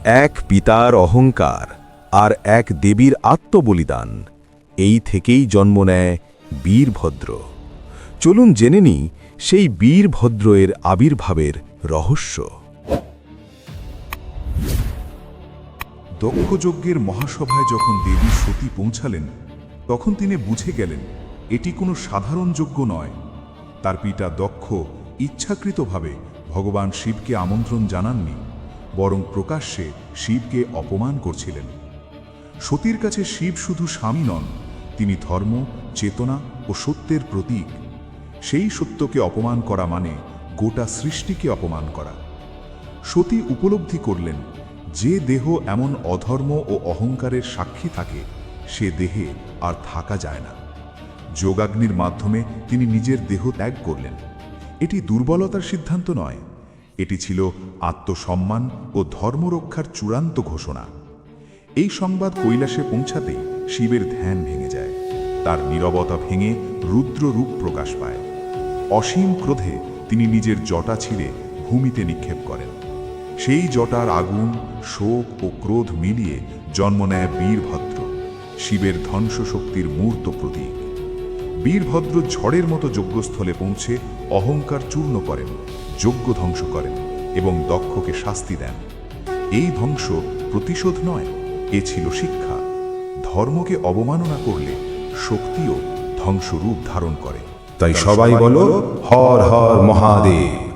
এক পিতার অহংকার আর এক দেবীর আত্মবলিদান, এই থেকেই জন্ম নেয় বীরভদ্র। চলুন জেনে নিই সেই বীরভদ্রের আবির্ভাবের রহস্য। দক্ষযজ্ঞের মহাসভায় যখন দেবী সতী পৌঁছালেন, তখন তিনি বুঝে গেলেন এটি কোনো সাধারণ যজ্ঞ নয়। তার পিতা দক্ষ ইচ্ছাকৃতভাবে ভগবান শিবকে আমন্ত্রণ জানাননি, বরং প্রকাশ্যে শিবকে অপমান করছিলেন। সতীর কাছে শিব শুধু স্বামী নন, তিনি ধর্ম, চেতনা ও সত্যের প্রতীক। সেই সত্যকে অপমান করা মানে গোটা সৃষ্টিকে অপমান করা। সতী উপলব্ধি করলেন, যে দেহ এমন অধর্ম ও অহংকারের সাক্ষী থাকে, সে দেহে আর থাকা যায় না। যোগাগ্নির মাধ্যমে তিনি নিজের দেহ ত্যাগ করলেন। এটি দুর্বলতার সিদ্ধান্ত নয়, এটি ছিল আত্মসম্মান ও ধর্মরক্ষার চূড়ান্ত ঘোষণা। এই সংবাদ কৈলাসে পৌঁছাতেই শিবের ধ্যান ভেঙে যায়। তার নীরবতা ভেঙে রুদ্র রূপ প্রকাশ পায়। অসীম ক্রোধে তিনি নিজের জটা ছিঁড়ে ভূমিতে নিক্ষেপ করেন। সেই জটার আগুন, শোক ও ক্রোধ মিলিয়ে জন্ম নেয় বীরভদ্র, শিবের ধ্বংস শক্তির মূর্ত প্রতীক। বীরভদ্র ঝড়ের মতো যজ্ঞস্থলে পৌঁছে অহংকার চূর্ণ করেন, যজ্ঞ ধ্বংস করেন এবং দক্ষকে শাস্তি দেন। এই ধ্বংস প্রতিশোধ নয়, এ ছিল শিক্ষা। ধর্মকে অবমাননা করলে শক্তিও ধ্বংসরূপ ধারণ করে। তাই সবাই বলো, হর হর মহাদেব।